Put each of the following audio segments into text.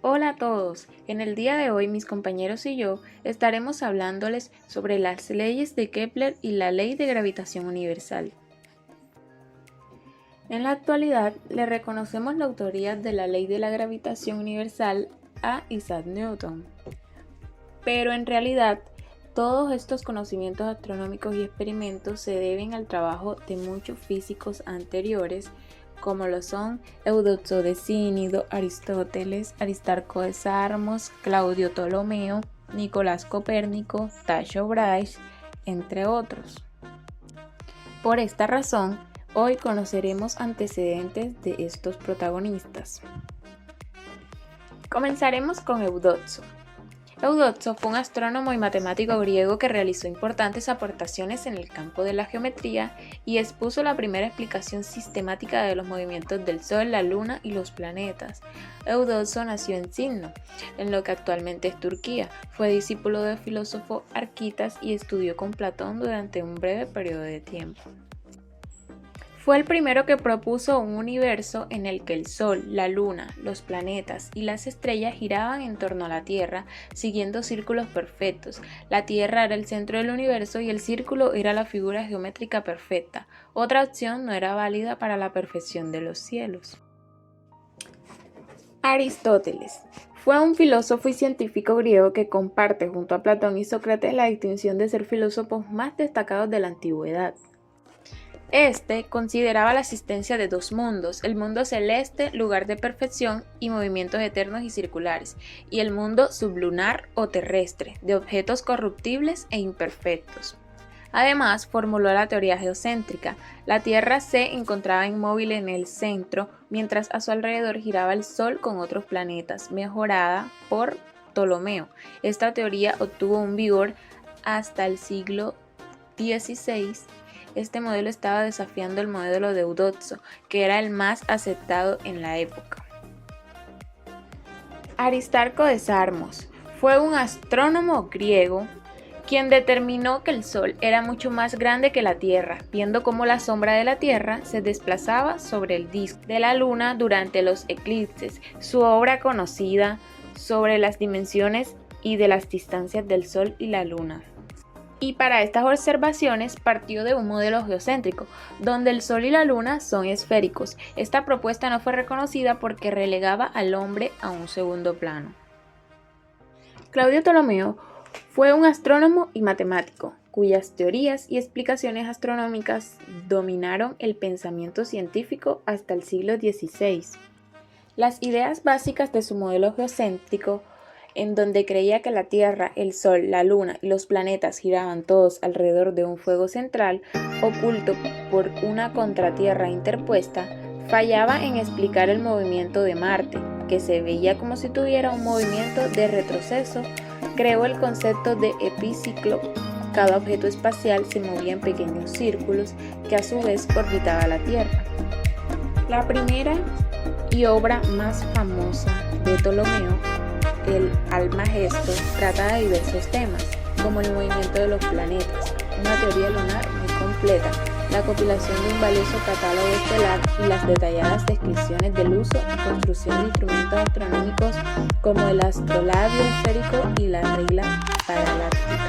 Hola a todos, en el día de hoy mis compañeros y yo estaremos hablándoles sobre las leyes de Kepler y la ley de gravitación universal. En la actualidad le reconocemos la autoría de la ley de la gravitación universal a Isaac Newton, pero en realidad todos estos conocimientos astronómicos y experimentos se deben al trabajo de muchos físicos anteriores, como lo son Eudoxo de Cínido, Aristóteles, Aristarco de Samos, Claudio Ptolomeo, Nicolás Copérnico, Tycho Brahe, entre otros. Por esta razón, hoy conoceremos antecedentes de estos protagonistas. Comenzaremos con Eudoxo. Eudoxo fue un astrónomo y matemático griego que realizó importantes aportaciones en el campo de la geometría y expuso la primera explicación sistemática de los movimientos del Sol, la Luna y los planetas. Eudoxo nació en Cimno, en lo que actualmente es Turquía. Fue discípulo del filósofo Arquitas y estudió con Platón durante un breve periodo de tiempo. Fue el primero que propuso un universo en el que el Sol, la Luna, los planetas y las estrellas giraban en torno a la Tierra, siguiendo círculos perfectos. La Tierra era el centro del universo y el círculo era la figura geométrica perfecta. Otra opción no era válida para la perfección de los cielos. Aristóteles fue un filósofo y científico griego que comparte junto a Platón y Sócrates la distinción de ser filósofos más destacados de la antigüedad. Este consideraba la existencia de dos mundos, el mundo celeste, lugar de perfección y movimientos eternos y circulares, y el mundo sublunar o terrestre, de objetos corruptibles e imperfectos. Además, formuló la teoría geocéntrica. La Tierra se encontraba inmóvil en el centro, mientras a su alrededor giraba el Sol con otros planetas, mejorada por Ptolomeo. Esta teoría obtuvo un vigor hasta el siglo XVI. Este modelo estaba desafiando el modelo de Eudoxo, que era el más aceptado en la época. Aristarco de Samos fue un astrónomo griego quien determinó que el Sol era mucho más grande que la Tierra, viendo cómo la sombra de la Tierra se desplazaba sobre el disco de la Luna durante los eclipses. Su obra conocida sobre las dimensiones y de las distancias del Sol y la Luna. Y para estas observaciones partió de un modelo geocéntrico, donde el Sol y la Luna son esféricos. Esta propuesta no fue reconocida porque relegaba al hombre a un segundo plano. Claudio Ptolomeo fue un astrónomo y matemático, cuyas teorías y explicaciones astronómicas dominaron el pensamiento científico hasta el siglo XVI. Las ideas básicas de su modelo geocéntrico, en donde creía que la Tierra, el Sol, la Luna y los planetas giraban todos alrededor de un fuego central, oculto por una contratierra interpuesta, fallaba en explicar el movimiento de Marte, que se veía como si tuviera un movimiento de retroceso. Creó el concepto de epiciclo. Cada objeto espacial se movía en pequeños círculos que a su vez orbitaba la Tierra. La primera y obra más famosa de Ptolomeo, el Almagestro, trata de diversos temas, como el movimiento de los planetas, una teoría lunar muy completa, la compilación de un valioso catálogo estelar y las detalladas descripciones del uso y construcción de instrumentos astronómicos como el astrolabio esférico y la regla paralaxis.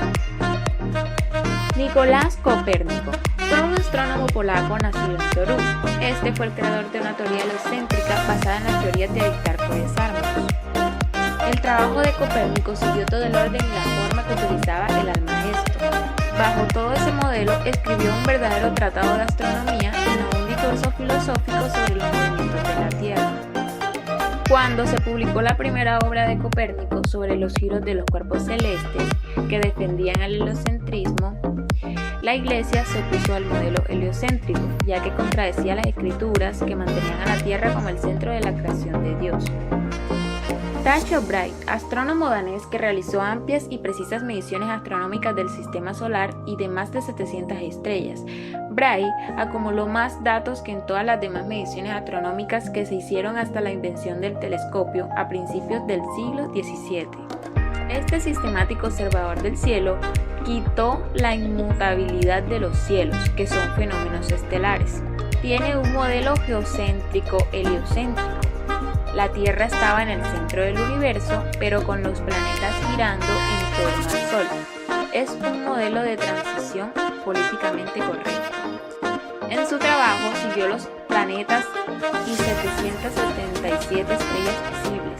Nicolás Copérnico fue un astrónomo polaco nacido en Torun. Este fue el creador de una teoría heliocéntrica basada en las teorías de Aristarco de Samos. El trabajo de Copérnico siguió todo el orden y la forma que utilizaba el Almagestro. Bajo todo ese modelo, escribió un verdadero tratado de astronomía y no un discurso filosófico sobre los movimientos de la Tierra. Cuando se publicó la primera obra de Copérnico sobre los giros de los cuerpos celestes que defendían el heliocentrismo, la Iglesia se opuso al modelo heliocéntrico, ya que contradecía las escrituras que mantenían a la Tierra como el centro de la creación de Dios. Tycho Brahe, astrónomo danés que realizó amplias y precisas mediciones astronómicas del sistema solar y de más de 700 estrellas. Brahe acumuló más datos que en todas las demás mediciones astronómicas que se hicieron hasta la invención del telescopio a principios del siglo XVII. Este sistemático observador del cielo quitó la inmutabilidad de los cielos, que son fenómenos estelares. Tiene un modelo geocéntrico heliocéntrico. La Tierra estaba en el centro del universo, pero con los planetas girando en torno al Sol. Es un modelo de transición políticamente correcto. En su trabajo siguió los planetas y 777 estrellas visibles.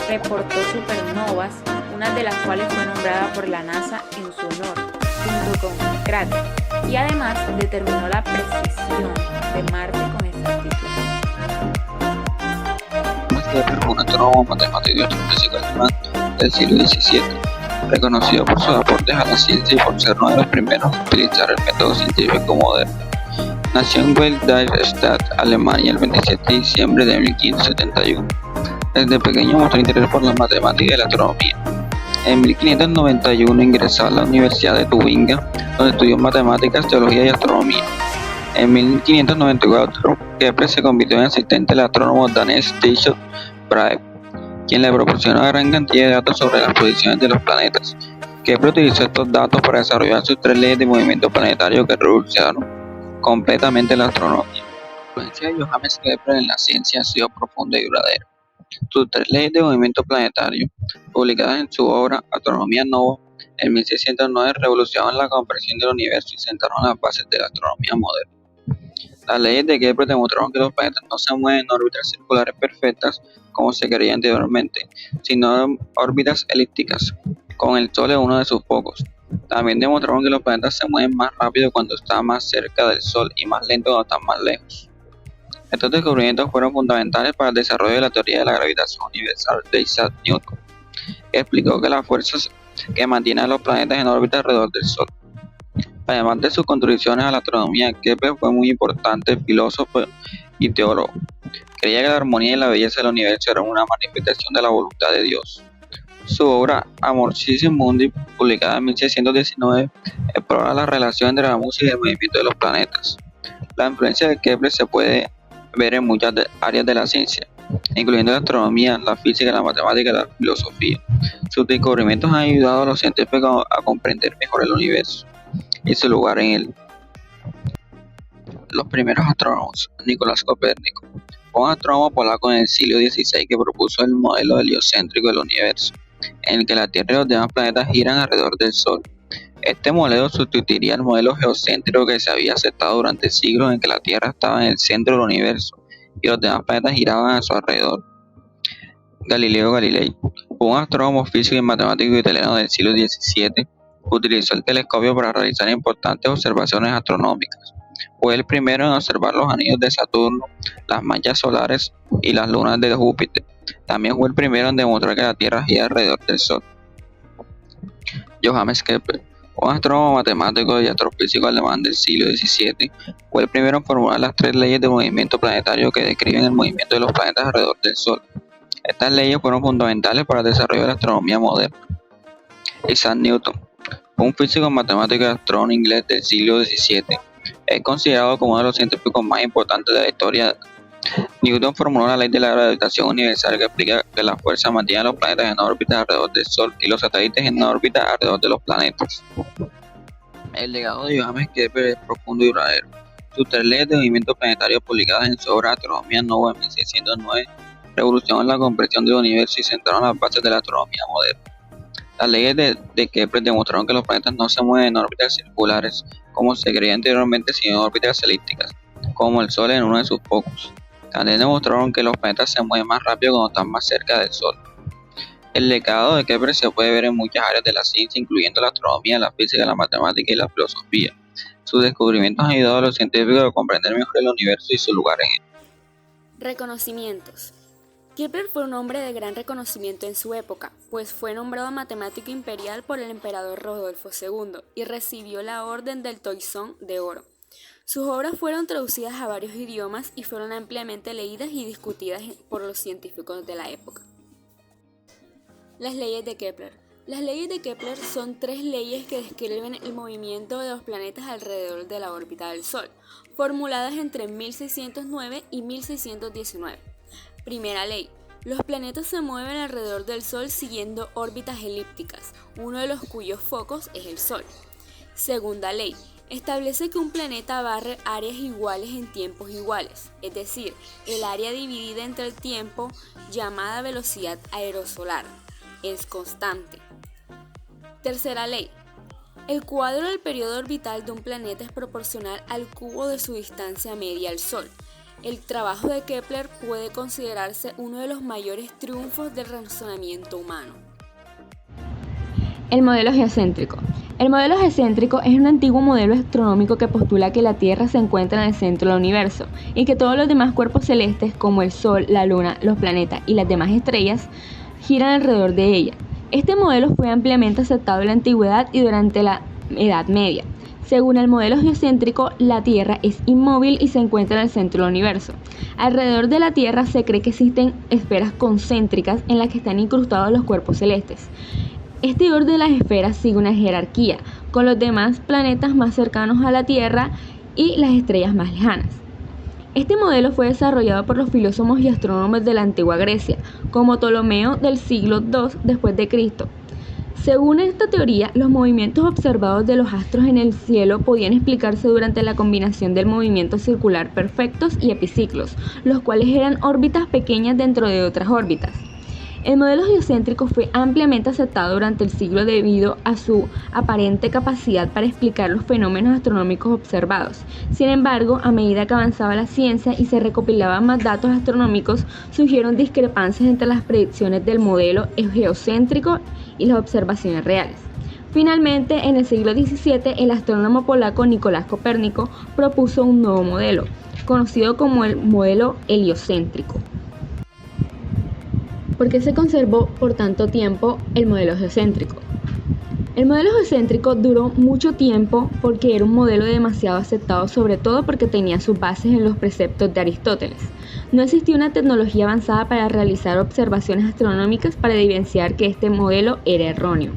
Reportó supernovas, una de las cuales fue nombrada por la NASA en su honor, junto con un cráter, y además determinó la precesión de Marte con exactitud. Kepler fue un astrónomo, matemático y astrofísico alemán del siglo XVII, reconocido por sus aportes a la ciencia y por ser uno de los primeros en utilizar el método científico moderno. Nació en Wels-Darmstadt, Alemania, el 27 de diciembre de 1571. Desde pequeño mostró interés por la matemática y la astronomía. En 1591 ingresó a la Universidad de Tubinga, donde estudió matemáticas, teología y astronomía. En 1594, Kepler se convirtió en asistente del astrónomo danés Tycho Brahe, quien le proporcionó una gran cantidad de datos sobre las posiciones de los planetas. Kepler utilizó estos datos para desarrollar sus 3 leyes de movimiento planetario que revolucionaron completamente la astronomía. La influencia de Johannes Kepler en la ciencia ha sido profunda y duradera. Sus 3 leyes de movimiento planetario, publicadas en su obra Astronomia Nova en 1609, revolucionaron la comprensión del universo y sentaron las bases de la astronomía moderna. Las leyes de Kepler demostraron que los planetas no se mueven en órbitas circulares perfectas, como se creía anteriormente, sino en órbitas elípticas, con el Sol en uno de sus focos. También demostraron que los planetas se mueven más rápido cuando están más cerca del Sol y más lento cuando están más lejos. Estos descubrimientos fueron fundamentales para el desarrollo de la teoría de la gravitación universal de Isaac Newton, que explicó que las fuerzas que mantienen a los planetas en órbita alrededor del Sol. Además de sus contribuciones a la astronomía, Kepler fue muy importante filósofo y teólogo. Creía que la armonía y la belleza del universo eran una manifestación de la voluntad de Dios. Su obra Amor Mundi, publicada en 1619, explora la relación entre la música y el movimiento de los planetas. La influencia de Kepler se puede ver en muchas áreas de la ciencia, incluyendo la astronomía, la física, la matemática y la filosofía. Sus descubrimientos han ayudado a los científicos a comprender mejor el universo y su lugar en él. Los primeros astrónomos. Nicolás Copérnico fue un astrónomo polaco en el siglo XVI que propuso el modelo heliocéntrico del universo, en el que la Tierra y los demás planetas giran alrededor del Sol. Este modelo sustituiría el modelo geocéntrico que se había aceptado durante siglos, en que la Tierra estaba en el centro del universo y los demás planetas giraban a su alrededor. Galileo Galilei fue un astrónomo, físico y matemático italiano del siglo XVII. Utilizó el telescopio para realizar importantes observaciones astronómicas. Fue el primero en observar los anillos de Saturno, las manchas solares y las lunas de Júpiter. También fue el primero en demostrar que la Tierra gira alrededor del Sol. Johannes Kepler, un astrónomo, matemático y astrofísico alemán del siglo XVII, fue el primero en formular las 3 leyes de movimiento planetario que describen el movimiento de los planetas alrededor del Sol. Estas leyes fueron fundamentales para el desarrollo de la astronomía moderna. Isaac Newton, un físico, matemático y astrónomo inglés del siglo XVII, es considerado como uno de los científicos más importantes de la historia. Newton formuló la ley de la gravitación universal, que explica que la fuerza mantiene a los planetas en órbita alrededor del Sol y los satélites en órbita alrededor de los planetas. El legado de Johannes Kepler es profundo y duradero. Sus 3 leyes de movimiento planetario, publicadas en su obra Astronomia Nova en 1609, revolucionaron la comprensión del universo y sentaron las bases de la astronomía moderna. Las leyes de Kepler demostraron que los planetas no se mueven en órbitas circulares, como se creía anteriormente, sino en órbitas elípticas, como el Sol en uno de sus focos. También demostraron que los planetas se mueven más rápido cuando están más cerca del Sol. El legado de Kepler se puede ver en muchas áreas de la ciencia, incluyendo la astronomía, la física, la matemática y la filosofía. Sus descubrimientos han ayudado a los científicos a comprender mejor el universo y su lugar en él. Reconocimientos. Kepler fue un hombre de gran reconocimiento en su época, pues fue nombrado matemático imperial por el emperador Rodolfo II y recibió la Orden del Toisón de Oro. Sus obras fueron traducidas a varios idiomas y fueron ampliamente leídas y discutidas por los científicos de la época. Las leyes de Kepler. Las leyes de Kepler son 3 leyes que describen el movimiento de los planetas alrededor de la órbita del Sol, formuladas entre 1609 y 1619. Primera ley. Los planetas se mueven alrededor del Sol siguiendo órbitas elípticas, uno de los cuyos focos es el Sol. Segunda ley. Establece que un planeta barre áreas iguales en tiempos iguales, es decir, el área dividida entre el tiempo, llamada velocidad aerosolar, es constante. Tercera ley. El cuadro del periodo orbital de un planeta es proporcional al cubo de su distancia media al Sol. El trabajo de Kepler puede considerarse uno de los mayores triunfos del razonamiento humano. El modelo geocéntrico. El modelo geocéntrico es un antiguo modelo astronómico que postula que la Tierra se encuentra en el centro del universo y que todos los demás cuerpos celestes como el Sol, la Luna, los planetas y las demás estrellas giran alrededor de ella. Este modelo fue ampliamente aceptado en la antigüedad y durante la Edad Media. Según el modelo geocéntrico, la Tierra es inmóvil y se encuentra en el centro del universo. Alrededor de la Tierra se cree que existen esferas concéntricas en las que están incrustados los cuerpos celestes. Este orden de las esferas sigue una jerarquía, con los demás planetas más cercanos a la Tierra y las estrellas más lejanas. Este modelo fue desarrollado por los filósofos y astrónomos de la antigua Grecia, como Ptolomeo del siglo II después de Cristo. Según esta teoría, los movimientos observados de los astros en el cielo podían explicarse durante la combinación del movimiento circular perfectos y epiciclos, los cuales eran órbitas pequeñas dentro de otras órbitas. El modelo geocéntrico fue ampliamente aceptado durante el siglo debido a su aparente capacidad para explicar los fenómenos astronómicos observados. Sin embargo, a medida que avanzaba la ciencia y se recopilaban más datos astronómicos, surgieron discrepancias entre las predicciones del modelo geocéntrico y las observaciones reales. Finalmente, en el siglo XVII, el astrónomo polaco Nicolás Copérnico propuso un nuevo modelo, conocido como el modelo heliocéntrico. ¿Por qué se conservó por tanto tiempo el modelo geocéntrico? El modelo geocéntrico duró mucho tiempo porque era un modelo demasiado aceptado, sobre todo porque tenía sus bases en los preceptos de Aristóteles. No existía una tecnología avanzada para realizar observaciones astronómicas para evidenciar que este modelo era erróneo.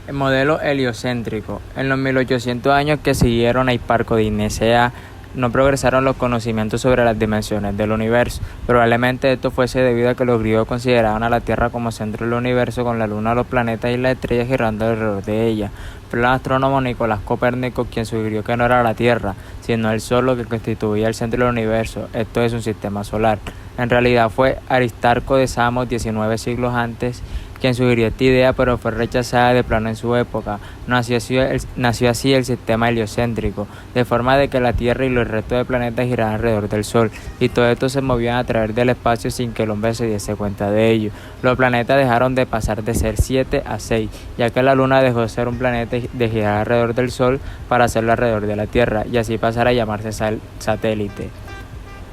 El modelo heliocéntrico. En los 1800 años que siguieron a Hiparco de Nicea, no progresaron los conocimientos sobre las dimensiones del universo. Probablemente esto fuese debido a que los griegos consideraban a la Tierra como centro del universo, con la Luna, los planetas y las estrellas girando alrededor de ella. Fue el astrónomo Nicolás Copérnico quien sugirió que no era la Tierra, sino el Sol lo que constituía el centro del universo, esto es un sistema solar. En realidad fue Aristarco de Samos, 19 siglos antes, quien sugirió esta idea, pero fue rechazada de plano en su época. Nació así el sistema heliocéntrico, de forma de que la Tierra y los restos de planetas giraban alrededor del Sol, y todo esto se movían a través del espacio sin que el hombre se diese cuenta de ello. Los planetas dejaron de pasar de ser 7 a 6, ya que la Luna dejó de ser un planeta de girar alrededor del Sol para hacerlo alrededor de la Tierra, y así pasar a llamarse satélite.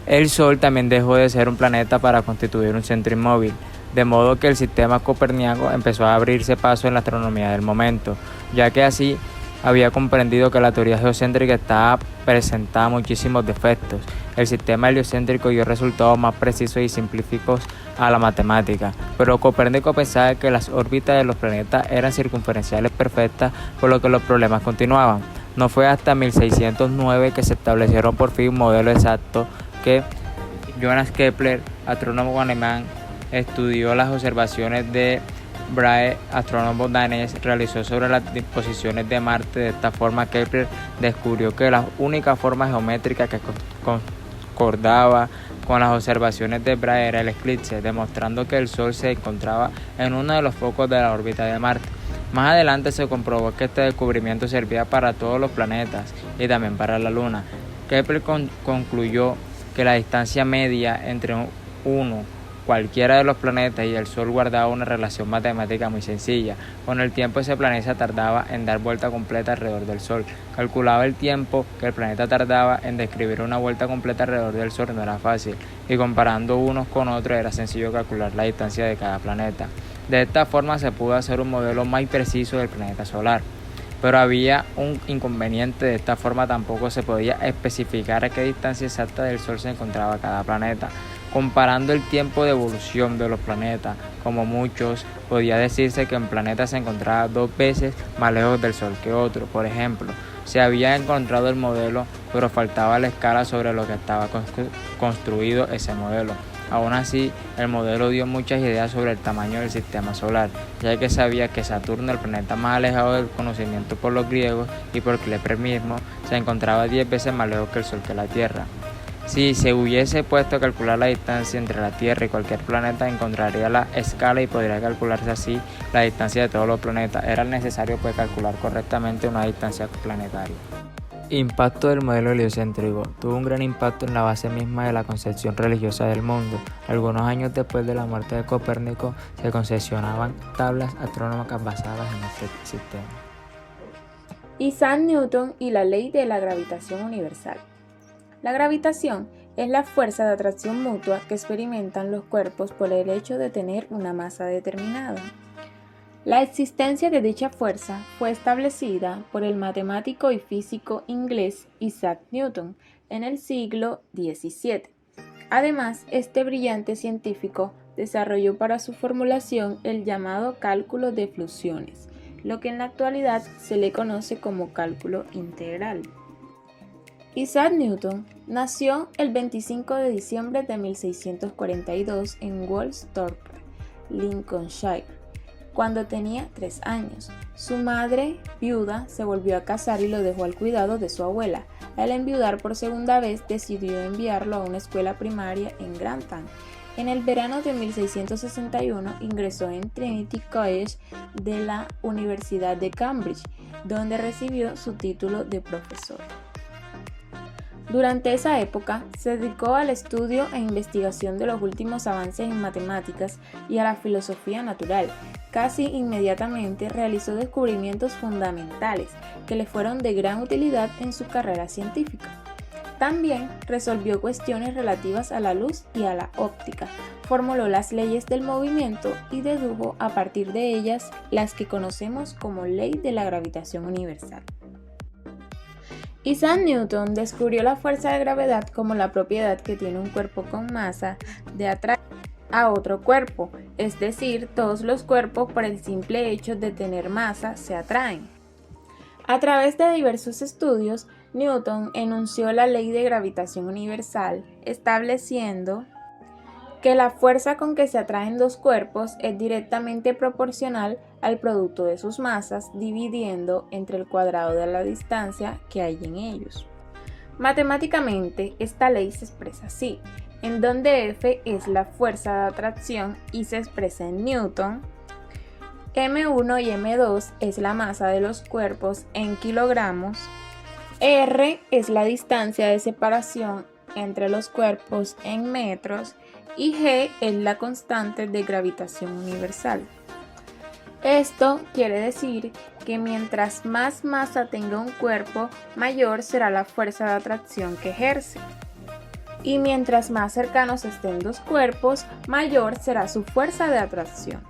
El Sol también dejó de ser un planeta para constituir un centro inmóvil, de modo que el sistema copernicano empezó a abrirse paso en la astronomía del momento, ya que así había comprendido que la teoría geocéntrica estaba presentada muchísimos defectos. El sistema heliocéntrico dio resultados más precisos y simplificados a la matemática, pero Copérnico pensaba que las órbitas de los planetas eran circunferenciales perfectas, por lo que los problemas continuaban. No fue hasta 1609 que se establecieron por fin un modelo exacto que Johannes Kepler, astrónomo alemán, estudió las observaciones de Brahe, astrónomo danés, realizó sobre las disposiciones de Marte. De esta forma, Kepler descubrió que la única forma geométrica que concordaba con las observaciones de Brahe era el eclipse, demostrando que el Sol se encontraba en uno de los focos de la órbita de Marte. Más adelante se comprobó que este descubrimiento servía para todos los planetas y también para la Luna. Kepler concluyó que la distancia media entre cualquiera de los planetas y el Sol guardaba una relación matemática muy sencilla. Con el tiempo ese planeta tardaba en dar vuelta completa alrededor del Sol. Calculaba el tiempo que el planeta tardaba en describir una vuelta completa alrededor del Sol no era fácil, y comparando unos con otros era sencillo calcular la distancia de cada planeta. De esta forma se pudo hacer un modelo más preciso del planeta solar. Pero había un inconveniente: de esta forma tampoco se podía especificar a qué distancia exacta del Sol se encontraba cada planeta. Comparando el tiempo de evolución de los planetas, como muchos, podía decirse que un planeta se encontraba 2 veces más lejos del Sol que otro. Por ejemplo, se había encontrado el modelo, pero faltaba la escala sobre lo que estaba construido ese modelo. Aún así, el modelo dio muchas ideas sobre el tamaño del sistema solar, ya que sabía que Saturno, el planeta más alejado del conocimiento por los griegos y por Kepler mismo, se encontraba 10 veces más lejos que el Sol que la Tierra. Si se hubiese puesto a calcular la distancia entre la Tierra y cualquier planeta, encontraría la escala y podría calcularse así la distancia de todos los planetas. Era necesario calcular correctamente una distancia planetaria. Impacto del modelo heliocéntrico. Tuvo un gran impacto en la base misma de la concepción religiosa del mundo. Algunos años después de la muerte de Copérnico, se concesionaban tablas astronómicas basadas en este sistema. Isaac Newton y la ley de la gravitación universal. La gravitación es la fuerza de atracción mutua que experimentan los cuerpos por el hecho de tener una masa determinada. La existencia de dicha fuerza fue establecida por el matemático y físico inglés Isaac Newton en el siglo XVII. Además, este brillante científico desarrolló para su formulación el llamado cálculo de fluxiones, lo que en la actualidad se le conoce como cálculo integral. Isaac Newton nació el 25 de diciembre de 1642 en Woolsthorpe, Lincolnshire, cuando tenía 3 años. Su madre, viuda, se volvió a casar y lo dejó al cuidado de su abuela. Al enviudar por segunda vez, decidió enviarlo a una escuela primaria en Grantham. En el verano de 1661 ingresó en Trinity College de la Universidad de Cambridge, donde recibió su título de profesor. Durante esa época, se dedicó al estudio e investigación de los últimos avances en matemáticas y a la filosofía natural. Casi inmediatamente realizó descubrimientos fundamentales que le fueron de gran utilidad en su carrera científica. También resolvió cuestiones relativas a la luz y a la óptica, formuló las leyes del movimiento y dedujo a partir de ellas las que conocemos como ley de la gravitación universal. Isaac Newton descubrió la fuerza de gravedad como la propiedad que tiene un cuerpo con masa de atraer a otro cuerpo, es decir, todos los cuerpos por el simple hecho de tener masa se atraen. A través de diversos estudios, Newton enunció la ley de gravitación universal, estableciendo que la fuerza con que se atraen dos cuerpos es directamente proporcional al producto de sus masas, dividiendo entre el cuadrado de la distancia que hay en ellos. Matemáticamente, esta ley se expresa así, en donde F es la fuerza de atracción y se expresa en Newton, M1 y M2 es la masa de los cuerpos en kilogramos, R es la distancia de separación entre los cuerpos en metros y G es la constante de gravitación universal. Esto quiere decir que mientras más masa tenga un cuerpo, mayor será la fuerza de atracción que ejerce. Y mientras más cercanos estén dos cuerpos, mayor será su fuerza de atracción.